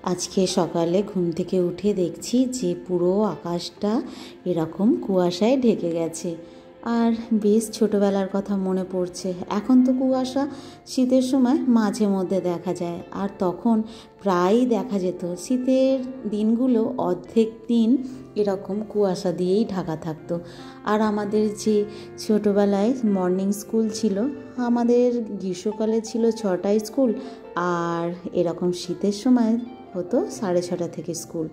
আজকে সকালে ঘুম থেকে উঠে দেখছি যে পুরো আকাশটা এরকম কুয়াশায় ঢেকে গেছে। আর বেশ ছোটোবেলার কথা মনে পড়ছে। এখন তো কুয়াশা শীতের সময় মাঝে মধ্যে দেখা যায়, আর তখন প্রায়ই দেখা যেত শীতের দিনগুলো অর্ধেক দিন এরকম কুয়াশা দিয়েই ঢাকা থাকতো। আর আমাদের যে ছোটোবেলায় মর্নিং স্কুল ছিল, আমাদের গ্রীষ্মকালে ছিল 6টায় স্কুল, আর এরকম শীতের সময় হতো 6:30 থেকে স্কুল।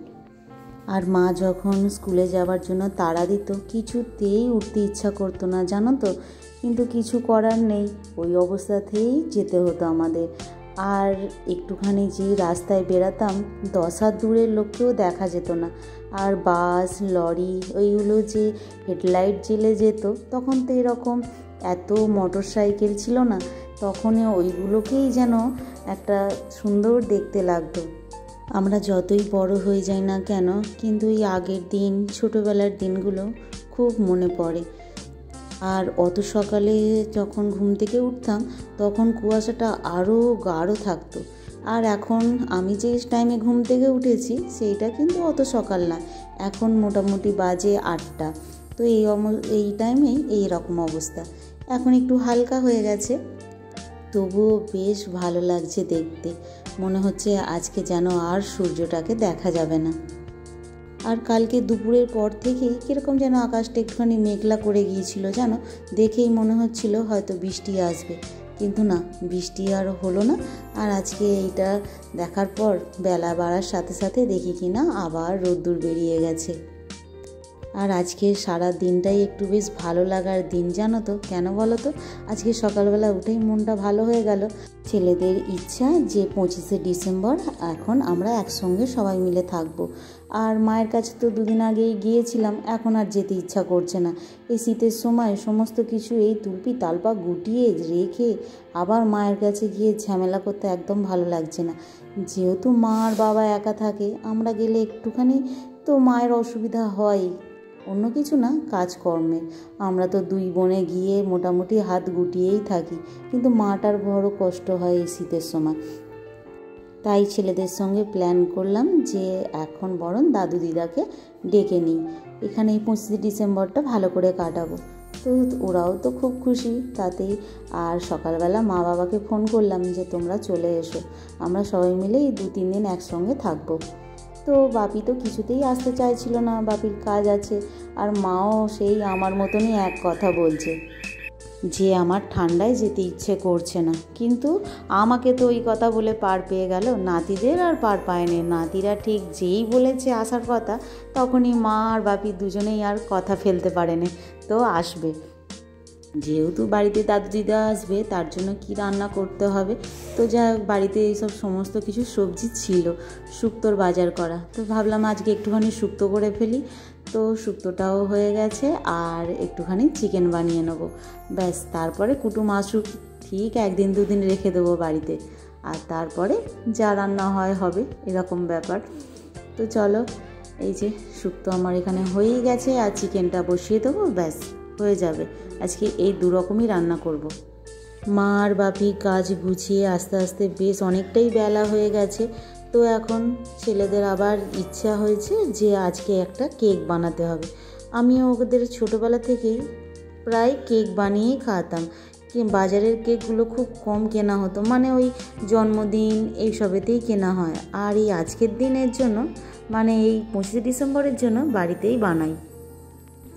আর মা যখন স্কুলে যাওয়ার জন্য তাড়া দিত, কিছুতেই উঠতে ইচ্ছা করতো না, জানো তো। কিন্তু কিছু করার নেই, ওই অবস্থাতেই যেতে হতো আমাদের। আর একটুখানি যে রাস্তায় বেরাতাম 10 হাত দূরের লোককেও দেখা যেত না। আর বাস, লরি ওইগুলো যে হেডলাইট জ্বেলে যেত, তখন তো এরকম এত মোটর সাইকেল ছিল না, তখন ওইগুলোকেই যেন একটা সুন্দর দেখতে লাগতো। আমরা যতই বড় হয়ে যাই না কেন, কিন্তু এই আগের দিন, ছোটোবেলার দিনগুলো খুব মনে পড়ে। আর অত সকালে যখন ঘুম থেকে উঠতাম, তখন কুয়াশাটা আরও গাঢ় থাকতো। আর এখন আমি যে টাইমে ঘুম থেকে উঠেছি, সেইটা কিন্তু অত সকাল না, এখন মোটামুটি বাজে 8টা। তো এই টাইমেই এই রকম অবস্থা। এখন একটু হালকা হয়ে গেছে, তবুও বেশ ভালো লাগছে দেখতে। মনে হচ্ছে আজকে যেন আর সূর্যটাকে দেখা যাবে না। আর কালকে দুপুরের পর থেকেই কীরকম যেন আকাশটা একটুখানি মেঘলা করে গিয়েছিল, জানো। দেখেই মনে হচ্ছিল হয়তো বৃষ্টি আসবে, কিন্তু না, বৃষ্টি আর হলো না। আর আজকে এইটা দেখার পর বেলা বাড়ার সাথে সাথে দেখি কিনা আবার রোদ্দুর বেরিয়ে গেছে। আর আজকে সারা দিনটাই একটু বেশ ভালো লাগার দিন, জানো তো। কেন বলো তো? আজকে সকালবেলা উঠেই মনটা ভালো হয়ে গেল। ছেলেদের ইচ্ছা যে 25শে ডিসেম্বর এখন আমরা একসঙ্গে সবাই মিলে থাকবো। আর মায়ের কাছে তো দুদিন আগেই গিয়েছিলাম, এখন আর যেতে ইচ্ছা করছে না। এই শীতের সময় সমস্ত কিছু এই তুলপি তালপা গুটিয়ে রেখে আবার মায়ের কাছে গিয়ে ঝামেলা করতে একদম ভালো লাগছে না। যেহেতু মা আর বাবা একা থাকে, আমরা গেলে একটুখানি তো মায়ের অসুবিধা হয়, অন্য কিছু না, কাজকর্মে। আমরা তো দুই বোনে গিয়ে মোটামুটি হাত গুটিয়েই থাকি, কিন্তু মাটার বড় কষ্ট হয় এই শীতের সময়। তাই ছেলেদের সঙ্গে প্ল্যান করলাম যে এখন বরং দাদু দিদাকে ডেকে নিই, এখানে এই 25শে ডিসেম্বরটা ভালো করে কাটাবো। তো ওরাও তো খুব খুশি তাতেই। আর সকালবেলা মা বাবাকে ফোন করলাম যে তোমরা চলে এসো, আমরা সবাই মিলে এই 2-3 দিন একসঙ্গে থাকবো। তো বাপি তো কিছুতেই আসতে চাইছিল না, বাপির কাজ আছে। আর মাও সেই আমার মতনই এক কথা বলছে যে আমার ঠান্ডায় যেতে ইচ্ছে করছে না। কিন্তু আমাকে তো ওই কথা বলে পার পেয়ে গেল, নাতিদের আর পার পায়নি। নাতিরা ঠিক যেই বলেছে আসার কথা, তখনই মা আর বাপি দুজনেই আর কথা ফেলতে পারেনি, তো আসবে। যেহেতু বাড়িতে দাদু দিদা আসবে, তার জন্য কি রান্না করতে হবে। তো যা বাড়িতে এইসব সমস্ত কিছু সবজি ছিল, শুক্তোর বাজার করা, তো ভাবলাম আজকে একটুখানি শুক্তো করে ফেলি। তো শুক্তোটাও হয়ে গেছে, আর একটুখানি চিকেন বানিয়ে নেবো, ব্যাস। তারপরে কুটুম আসুক, ঠিক 1-2 দিন রেখে দেবো বাড়িতে, আর তারপরে যা রান্না হয় হবে, এরকম ব্যাপার। তো চলো, এই যে শুক্তো আমার এখানে হয়েই গেছে, আর চিকেনটা বসিয়ে দেবো, ব্যাস হয়ে যাবে। আজকে এই 2 রকমই রান্না করব। মা আর বাপি কাজ গুছিয়ে আস্তে আস্তে বেশ অনেকটাই বেলা হয়ে গেছে। তো এখন ছেলেদের আবার ইচ্ছা হয়েছে যে আজকে একটা কেক বানাতে হবে। আমিও ওদের ছোটোবেলা থেকেই প্রায় কেক বানিয়েই খাওয়াতাম। বাজারের কেকগুলো খুব কম কেনা হতো, মানে ওই জন্মদিন এইসবেতেই কেনা হয়। আর এই আজকের দিনের জন্য, মানে এই 25শে ডিসেম্বরের জন্য বাড়িতেই বানাই।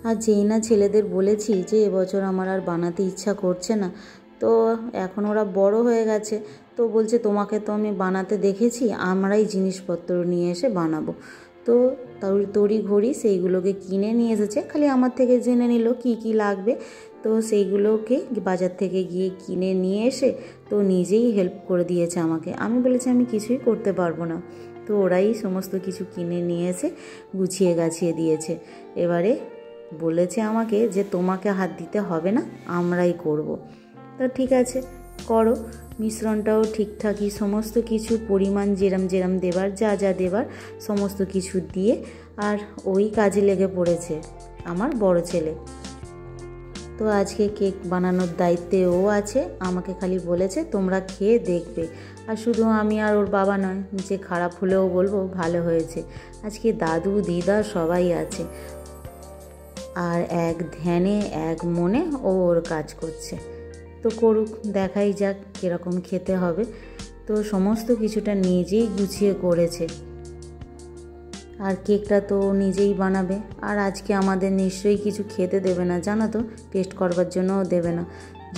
আর যেই না ছেলেদের বলেছি যে এবছর আমার আর বানাতে ইচ্ছা করছে না, তো এখন ওরা বড় হয়ে গেছে, তো বলছে তোমাকে তো আমি বানাতে দেখেছি, আমরাই জিনিসপত্র নিয়ে এসে বানাবো। তো তড়ি ঘড়ি সেইগুলোকে কিনে নিয়ে এসেছে, খালি আমার থেকে জেনে নিল কি কি লাগবে। তো সেইগুলোকে বাজার থেকে গিয়ে কিনে নিয়ে এসে তো নিজেই হেল্প করে দিয়েছে আমাকে। আমি বলেছি আমি কিছুই করতে পারবো না, তো ওরাই সমস্ত কিছু কিনে নিয়ে এসে গুছিয়ে গাছিয়ে দিয়েছে। এবারে বলেছে আমাকে যে তোমাকে হাত দিতে হবে না, আমরাই করব। তো ঠিক আছে, করো। মিশ্রণটাও ঠিকঠাকই, সমস্ত কিছু পরিমাণ যেরম যেরম দেবার, যা যা দেবার সমস্ত কিছু দিয়ে, আর ওই কাজে লেগে পড়েছে আমার বড় ছেলে। তো আজকে কেক বানানোর দায়িত্বে ও আছে, আমাকে খালি বলেছে তোমরা খেয়ে দেখবে। আর শুধু আমি আর ওর বাবা নয়, যে খারাপ হলেও বলবো ভালো হয়েছে। আজকে দাদু দিদা সবাই আছে, আর এক ধ্যানে এক মনে ও ওর কাজ করছে। তো করুক, দেখাই যাক কীরকম খেতে হবে। তো সমস্ত কিছুটা নিজেই গুছিয়ে করেছে, আর কেকটা তো নিজেই বানাবে। আর আজকে আমাদের নিশ্চয়ই কিছু খেতে দেবে না, জানো তো, টেস্ট করবার জন্যও দেবে না।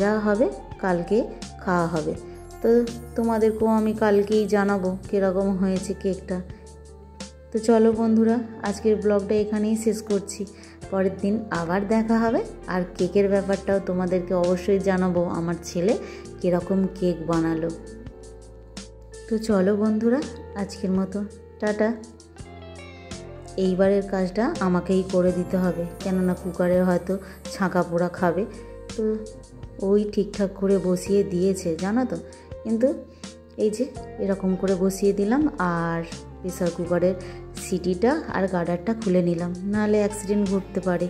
যা হবে কালকে খাওয়া হবে। তো তোমাদেরকেও আমি কালকেই জানাবো কীরকম হয়েছে কেকটা। তো চলো বন্ধুরা, আজকের ব্লগটা এখানেই শেষ করছি। পরের দিন আবার দেখা হবে, আর কেকের ব্যাপারটাও তোমাদেরকে অবশ্যই জানাবো আমার ছেলে কীরকম কেক বানালো। তো চলো বন্ধুরা, আজকের মতো টাটা। এইবারের কাজটা আমাকেই করে দিতে হবে, কেননা কুকারে হয়তো ছাঁকা পোড়া খাবে। তো ওই ঠিকঠাক করে বসিয়ে দিয়েছে জানো তো, কিন্তু এই যে এরকম করে বসিয়ে দিলাম, আর প্রেসার কুকারের সিটিটা আর গার্ডারটা খুলে নিলাম, নাহলে অ্যাক্সিডেন্ট ঘটতে পারে।